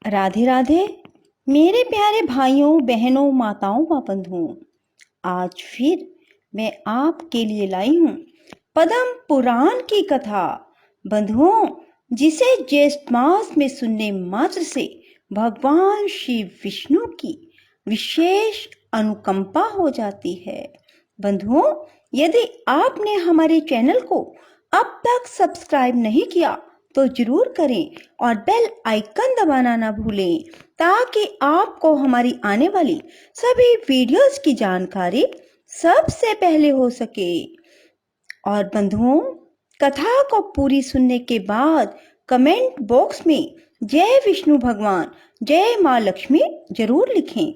राधे राधे मेरे प्यारे भाइयों बहनों माताओं व बंधुओं। आज फिर मैं आपके लिए लाई हूँ पद्म पुराण की कथा। बंधुओं, जिसे ज्येष्ठ मास में सुनने मात्र से भगवान श्री विष्णु की विशेष अनुकंपा हो जाती है। बंधुओं, यदि आपने हमारे चैनल को अब तक सब्सक्राइब नहीं किया तो जरूर करें और बेल आइकन दबाना ना भूलें, ताकि आपको हमारी आने वाली सभी वीडियोस की जानकारी सबसे पहले हो सके। और बंधुओं, कथा को पूरी सुनने के बाद कमेंट बॉक्स में जय विष्णु भगवान, जय माँ लक्ष्मी जरूर लिखें।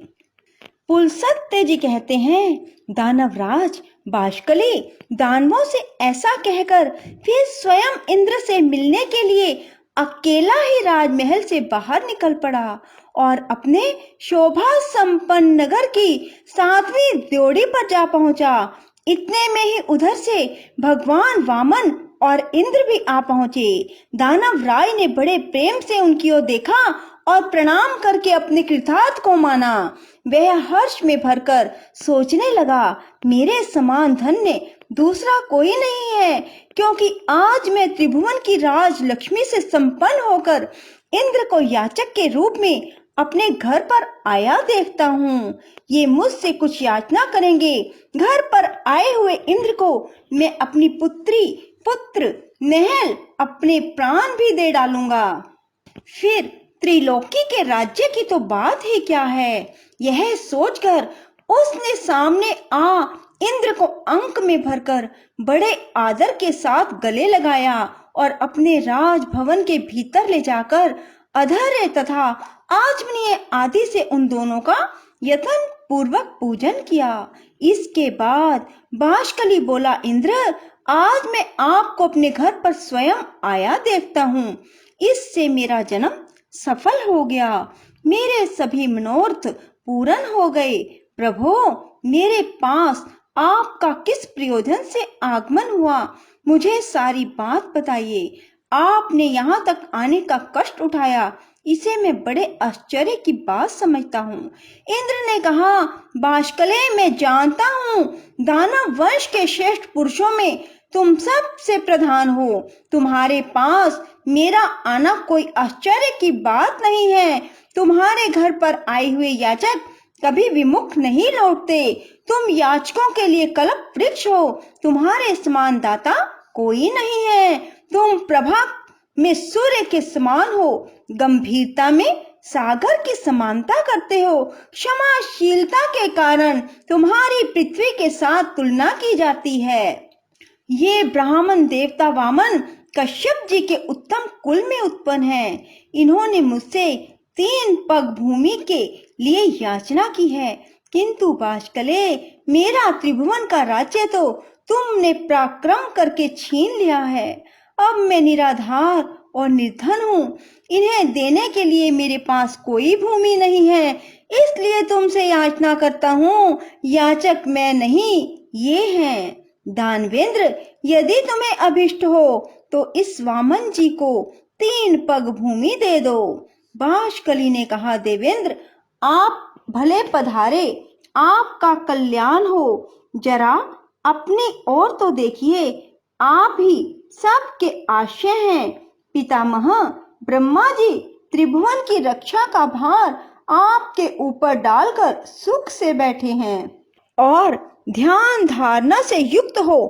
पुलस्त्य जी कहते हैं, दानवराज बाष्कली दानवों से ऐसा कहकर फिर स्वयं इंद्र से मिलने के लिए अकेला ही राजमहल से बाहर निकल पड़ा और अपने शोभा संपन्न नगर की 7वीं ड्योढ़ी पर जा पहुंचा। इतने में ही उधर से भगवान वामन और इंद्र भी आ पहुंचे। दानव राय ने बड़े प्रेम से उनकी ओर देखा और प्रणाम करके अपने कृतार्थ को माना। वह हर्ष में भरकर सोचने लगा, मेरे समान धन्य दूसरा कोई नहीं है, क्योंकि आज मैं त्रिभुवन की राज लक्ष्मी से संपन्न होकर इंद्र को याचक के रूप में अपने घर पर आया देखता हूँ। ये मुझसे कुछ याचना करेंगे। घर पर आए हुए इंद्र को मैं अपनी पुत्री, पुत्र, महल, अपने प्राण भी दे डालूंगा। फिर त्रिलोकी के राज्य की तो बात ही क्या है। यह सोचकर उसने सामने आ इंद्र को अंक में भरकर बड़े आदर के साथ गले लगाया और अपने राजभवन के भीतर ले जाकर अधर्य तथा आचमनीय आदि से उन दोनों का यत्न पूर्वक पूजन किया। इसके बाद बाष्कली बोला, इंद्र, आज मैं आपको अपने घर पर स्वयं आया देखता हूँ। इससे मेरा जन्म सफल हो गया, मेरे सभी मनोरथ पूर्ण हो गए। प्रभु, मेरे पास आपका किस प्रयोजन से आगमन हुआ, मुझे सारी बात बताइए। आपने यहाँ तक आने का कष्ट उठाया, इसे मैं बड़े आश्चर्य की बात समझता हूँ। इंद्र ने कहा, बाष्कले, मैं जानता हूँ दानव वंश के श्रेष्ठ पुरुषों में तुम सबसे प्रधान हो। तुम्हारे पास मेरा आना कोई आश्चर्य की बात नहीं है। तुम्हारे घर पर आए हुए याचक कभी विमुख नहीं लौटते। तुम याचकों के लिए कल्प वृक्ष हो। तुम्हारे समान दाता कोई नहीं है। तुम प्रभा में सूर्य के समान हो, गंभीरता में सागर की समानता करते हो। क्षमाशीलता के कारण तुम्हारी पृथ्वी के साथ तुलना की जाती है। ये ब्राह्मण देवता वामन कश्यप जी के उत्तम कुल में उत्पन्न है। इन्होंने मुझसे 3 पग भूमि के लिए याचना की है, किंतु बाष्कले, मेरा त्रिभुवन का राज्य तो तुमने पराक्रम करके छीन लिया है। अब मैं निराधार और निर्धन हूँ। इन्हें देने के लिए मेरे पास कोई भूमि नहीं है, इसलिए तुमसे याचना करता हूँ। याचक मैं नहीं, ये हैं। दानवेंद्र, यदि तुम्हें अभिष्ट हो तो इस वामन जी को 3 पग भूमि दे दो। बाष्कली ने कहा, देवेंद्र, आप भले पधारे, आपका कल्याण हो। जरा अपनी ओर तो देखिए, आप ही सबके आश्रय हैं। पितामह ब्रह्मा जी त्रिभुवन की रक्षा का भार आपके ऊपर डालकर सुख से बैठे हैं और ध्यान धारणा से युक्त हो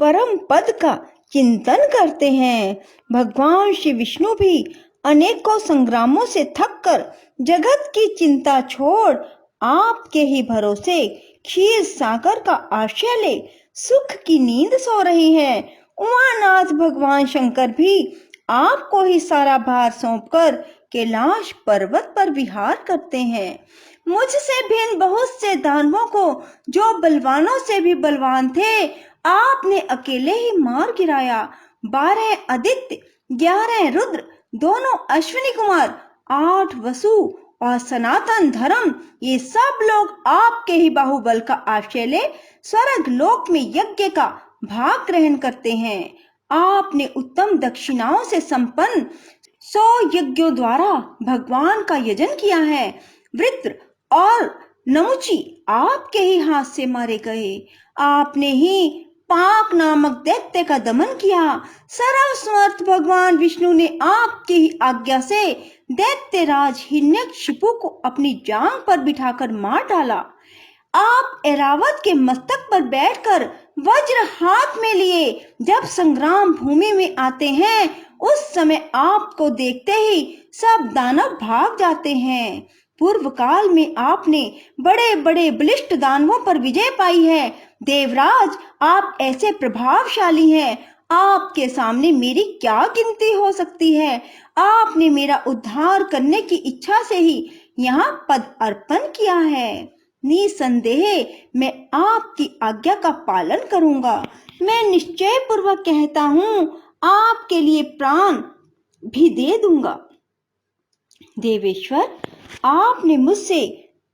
परम पद का चिंतन करते हैं। भगवान श्री विष्णु भी अनेकों संग्रामों से थककर जगत की चिंता छोड़ आपके ही भरोसे क्षीर सागर का आश्रय ले सुख की नींद सो रही है। उमानाथ भगवान शंकर भी आपको ही सारा भार सौंपकर कैलाश पर्वत पर विहार करते हैं। मुझसे भिन्न बहुत से दानवों को, जो बलवानों से भी बलवान थे, आपने अकेले ही मार गिराया। 12 आदित्य, 11 रुद्र, दोनों अश्विनी कुमार, 8 वसु और सनातन धर्म, ये सब लोग आपके ही बाहुबल का आश्रय ले स्वर्ग लोक में यज्ञ का भाग ग्रहण करते हैं। आपने उत्तम दक्षिणाओं से संपन्न 100 यज्ञों द्वारा भगवान का यजन किया है। वृत्र और नमुची आपके ही हाथ से मारे गए। आपने ही पाक नामक दैत्य का दमन किया। सर्वसमर्थ भगवान विष्णु ने आपकी ही आज्ञा से दैत्यराज हिरण्यकशिपु को अपनी जांघ पर बिठाकर मार डाला। आप ऐरावत के मस्तक पर बैठकर वज्र हाथ में लिए जब संग्राम भूमि में आते हैं, उस समय आपको देखते ही सब दानव भाग जाते हैं। पूर्व काल में आपने बड़े बड़े बलिष्ठ दानवों पर विजय पाई है। देवराज, आप ऐसे प्रभावशाली हैं, आपके सामने मेरी क्या गिनती हो सकती है। आपने मेरा उद्धार करने की इच्छा से ही यहाँ पद अर्पण किया है। निसंदेह मैं आपकी आज्ञा का पालन करूंगा। मैं निश्चय पूर्वक कहता हूँ, आपके लिए प्राण भी दे दूंगा। देवेश्वर, आपने मुझसे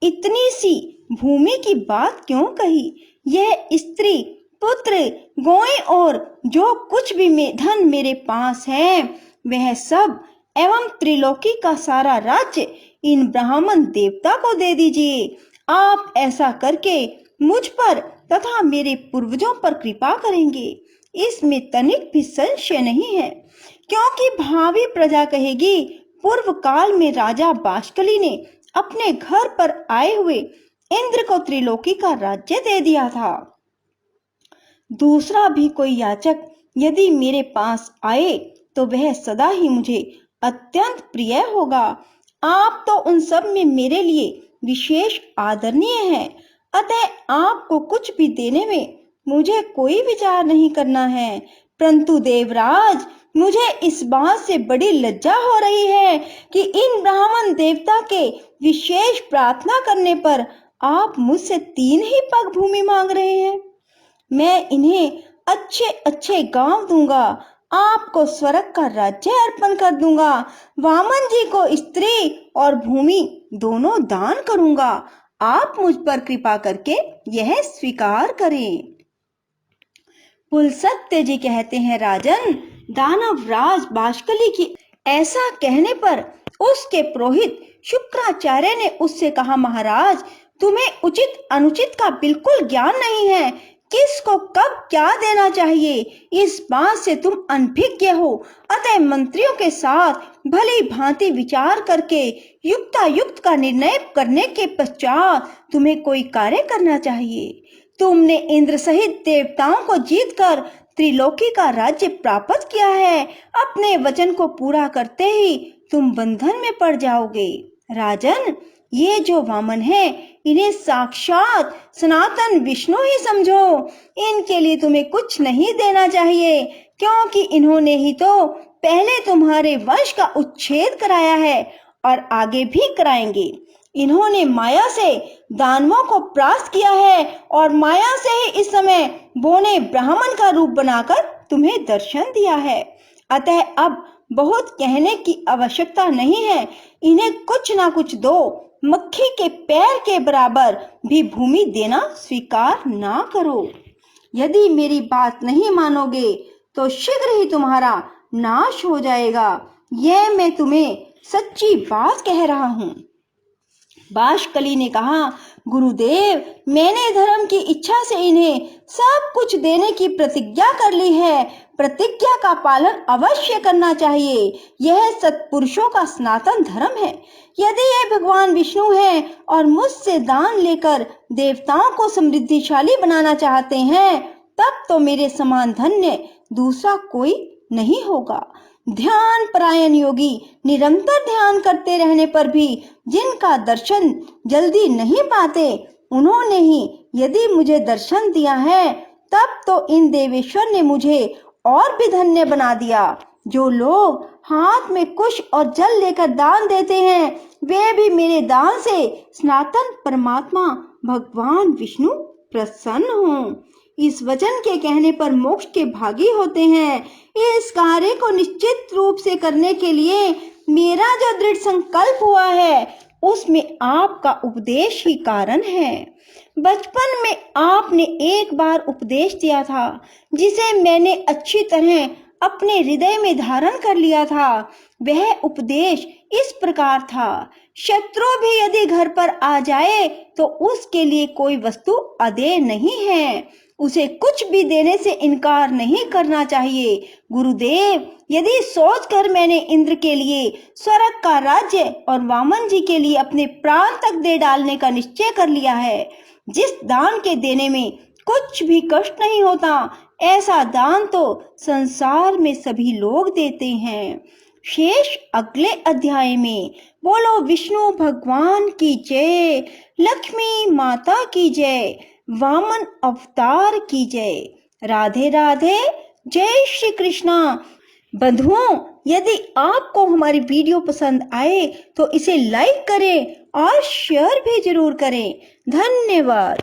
इतनी सी भूमि की बात क्यों कही? यह स्त्री, पुत्र, गौएं और जो कुछ भी धन मेरे पास है, वह सब एवं त्रिलोकी का सारा राज्य इन ब्राह्मण देवता को दे दीजिए। आप ऐसा करके मुझ पर तथा मेरे पूर्वजों पर कृपा करेंगे, इसमें तनिक भी संशय नहीं है। क्योंकि भावी प्रजा कहेगी, पूर्व काल में राजा बाष्कली ने अपने घर पर आए हुए इंद्र को त्रिलोकी का राज्य दे दिया था। दूसरा भी कोई याचक यदि मेरे पास आए तो वह सदा ही मुझे अत्यंत प्रिय होगा। आप तो उन सब में मेरे लिए विशेष आदरणीय हैं, अतः आपको कुछ भी देने में मुझे कोई विचार नहीं करना है। परंतु देवराज, मुझे इस बात से बड़ी लज्जा हो रही है कि इन ब्राह्मण देवता के विशेष प्रार्थना करने पर आप मुझसे 3 ही पग भूमि मांग रहे हैं। मैं इन्हें अच्छे अच्छे गांव दूंगा, आपको स्वर्ग का राज्य अर्पण कर दूंगा, वामन जी को स्त्री और भूमि दोनों दान करूंगा। आप मुझ पर कृपा करके यह स्वीकार करें। पुलस्त्य जी कहते हैं, राजन, दानवराज बाष्कली की ऐसा कहने पर उसके पुरोहित शुक्राचार्य ने उससे कहा, महाराज, तुम्हें उचित अनुचित का बिल्कुल ज्ञान नहीं है। किसको कब क्या देना चाहिए इस बात से तुम अनभिज्ञ हो। अतः मंत्रियों के साथ भली भांति विचार करके युक्तायुक्त का निर्णय करने के पश्चात तुम्हें कोई कार्य करना चाहिए। तुमने इंद्र सहित देवताओं को जीतकर त्रिलोकी का राज्य प्राप्त किया है। अपने वचन को पूरा करते ही तुम बंधन में पड़ जाओगे। राजन, ये जो वामन है, इन्हें साक्षात सनातन विष्णु ही समझो। इनके लिए तुम्हें कुछ नहीं देना चाहिए, क्योंकि इन्होंने ही तो पहले तुम्हारे वंश का उच्छेद कराया है और आगे भी कराएंगे। इन्होंने माया से दानवों को परास्त किया है और माया से ही इस समय बोने ब्राह्मण का रूप बनाकर तुम्हें दर्शन दिया है। अतः अब बहुत कहने की आवश्यकता नहीं है। इन्हें कुछ ना कुछ दो। मक्खी के पैर के बराबर भी भूमि देना स्वीकार ना करो। यदि मेरी बात नहीं मानोगे तो शीघ्र ही तुम्हारा नाश हो जाएगा। यह मैं तुम्हें सच्ची बात कह रहा हूँ। बाष्कली ने कहा, गुरुदेव, मैंने धर्म की इच्छा से इन्हें सब कुछ देने की प्रतिज्ञा कर ली है। प्रतिज्ञा का पालन अवश्य करना चाहिए। यह सत्पुरुषों का सनातन धर्म है। यदि ये भगवान विष्णु हैं और मुझसे दान लेकर देवताओं को समृद्धिशाली बनाना चाहते हैं, तब तो मेरे समान धन्य दूसरा कोई नहीं होगा। ध्यान परायण योगी निरंतर ध्यान करते रहने पर भी जिनका दर्शन जल्दी नहीं पाते, उन्होंने ही यदि मुझे दर्शन दिया है, तब तो इन देवेश्वर ने मुझे और भी धन्य बना दिया। जो लोग हाथ में कुश और जल लेकर दान देते हैं, वे भी मेरे दान से सनातन परमात्मा भगवान विष्णु प्रसन्न हों। इस वचन के कहने पर मोक्ष के भागी होते हैं। इस कार्य को निश्चित रूप से करने के लिए मेरा जो दृढ़ संकल्प हुआ है, उसमें आपका उपदेश ही कारण है। बचपन में आपने एक बार उपदेश दिया था, जिसे मैंने अच्छी तरह अपने हृदय में धारण कर लिया था। वह उपदेश इस प्रकार था, शत्रु भी यदि घर पर आ जाए तो उसके लिए कोई वस्तु अदेय नहीं है, उसे कुछ भी देने से इनकार नहीं करना चाहिए। गुरुदेव, यदि सोचकर मैंने इंद्र के लिए स्वर्ग का राज्य और वामन जी के लिए अपने प्राण तक दे डालने का निश्चय कर लिया है, जिस दान के देने में कुछ भी कष्ट नहीं होता, ऐसा दान तो संसार में सभी लोग देते हैं। शेष अगले अध्याय में। बोलो विष्णु भगवान की जय, लक्ष्मी माता की जय, वामन अवतार की जय। राधे राधे, जय श्री कृष्णा। बंधुओं, यदि आपको हमारी वीडियो पसंद आए तो इसे लाइक करें और शेयर भी जरूर करें। धन्यवाद।